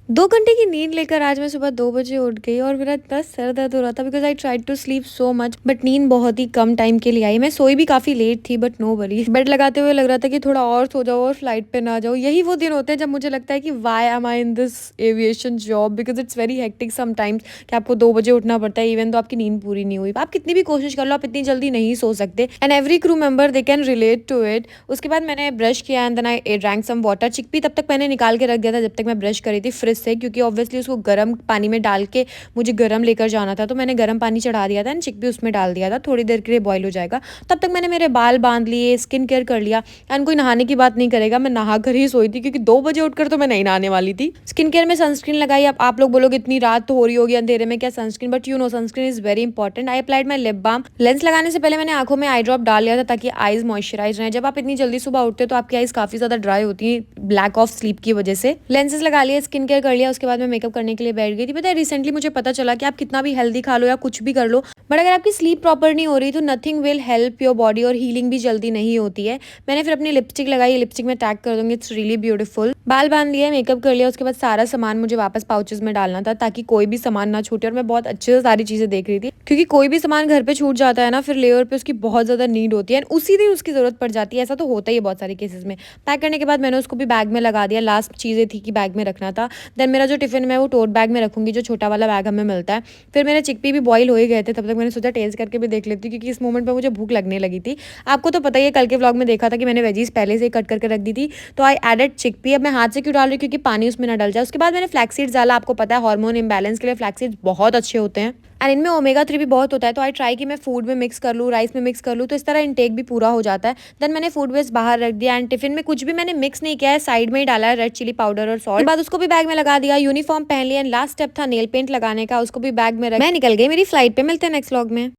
2 घंटे की नींद लेकर आज मैं सुबह 2 बजे उठ गई और मेरा इतना सर दर्द हो रहा था because I tried to sleep so much but नींद बहुत ही कम टाइम के लिए आई। मैं सोई भी काफ़ी लेट थी बट नो वरीज़। बेड लगाते हुए लग रहा था कि थोड़ा और सो जाओ और फ्लाइट पे ना जाओ। यही वो दिन होते हैं जब मुझे लगता है कि why am I in this aviation job because it's very hectic sometimes कि आपको 2 बजे उठना पड़ता है इवन तो आपकी नींद पूरी नहीं हुई। आप कितनी भी कोशिश कर लो आप इतनी जल्दी नहीं सो सकते and every crew member they can relate to it. उसके बाद मैंने ब्रश किया and then I drank some water. चिकपी तब तक मैंने निकाल के रख दिया था जब तक मैं ब्रश करी थी फ्रिज से, क्योंकि ऑब्वियसली उसको गर्म पानी में डाल के मुझे गर्म लेकर जाना था। तो मैंने गर्म पानी चढ़ा दिया था एंड चिकपी उसमें डाल दिया था, थोड़ी देर के लिए बॉईल हो जाएगा। तब तक मैंने मेरे बाल बांध लिए, स्किन केयर कर लिया एंड कोई नहाने की बात नहीं करेगा, मैं नहा कर ही सोई थी क्योंकि 2 बजे उठकर तो मैं नहीं नहाने वाली थी। स्किन केयर में सनस्क्रीन लगाई। अब आप लोग बोलोगे इतनी रात तो हो रही होगी अंधेरे में क्या sunscreen, but you know sunscreen is very important. I applied my lip balm. Lens लगाने से पहले मैंने आंखों में आई ड्रॉप डाल लिया था ताकि आईज मॉइस्चराइज रहे। जब आप इतनी जल्दी सुबह उठते हो तो आपकी आईज काफी ज्यादा ड्राई होती है ब्लैक ऑफ स्लीप की वजह से। लेंसेज लगा लिया, स्किन केयर कर लिया, उसके बाद मैं मेकअप करने के लिए बैठ गई थी। पता है रिसेंटली मुझे पता चला कि आप कितना भी हेल्दी खा लो या कुछ भी कर लो बट अगर आपकी स्लीप प्रॉपर नहीं हो रही तो nothing will help your body और हीलिंग भी जल्दी नहीं होती है। मैंने फिर अपनी लिपस्टिक लगाई, लिपस्टिक में टैग कर दूंगी, इट्स रियली ब्यूटीफुल। बाल बांध लिया, मेकअप कर लिया, उसके बाद सारा सामान मुझे वापस पाउचेस में डालना था ताकि कोई भी सामान ना छूटे। और मैं बहुत अच्छे से सारी चीजें देख रही थी क्योंकि कोई भी सामान घर पे छूट जाता है ना फिर लेयर पे उसकी बहुत ज्यादा नीड होती है उसी दिन उसकी जरूरत पड़ जाती है। ऐसा तो होता ही है बहुत सारे केसेस में। पैक करने के बाद मैंने उसको भी बैग में लगा दिया, लास्ट चीजें थी कि बैग में रखना था। देन मेरा जो टिफिन में वो टोट बैग में रखूंगी, जो छोटा वाला बैग हमें मिलता है। फिर मेरे चिकपी भी बॉईल हो ही गए थे, तब तक मैंने सोचा टेस्ट करके भी देख लेती हूँ क्योंकि इस मोमेंट पे मुझे भूख लगने लगी थी। आपको तो पता ही है, कल के व्लॉग में देखा था कि मैंने वेजीज पहले से ही कट करके रख दी थी। तो आई एडेड चिकपी। अब मैं हाथ से क्यों डाल रही हूँ क्योंकि पानी उसमें ना डल जाए। उसके बाद मैंने फ्लैक्स सीड्स डाला। आपको पता है हार्मोन इम्बैलेंस के लिए फ्लैक्स सीड्स बहुत अच्छे होते हैं एंड इनमें ओमेगा 3 भी बहुत होता है। तो आई ट्राई कि मैं फूड में मिक्स कर लूँ, राइस में मिक्स कर लूँ, तो इस तरह इंटेक भी पूरा हो जाता है। देन मैंने फूड वेस्ट बाहर रख दिया एंड टिफिन में कुछ भी मैंने मिक्स नहीं किया है, साइड में ही डाला है रेड चिली पाउडर और सॉल्ट। बाद उसको भी बैग में लगा दिया, यूनिफॉर्म पहन लिया एंड लास्ट स्टेप था नेल पेंट लगाने का, उसको भी बैग में रख मैं निकल गई मेरी फ्लाइट पे। मिलते हैं नेक्स्ट व्लॉग में।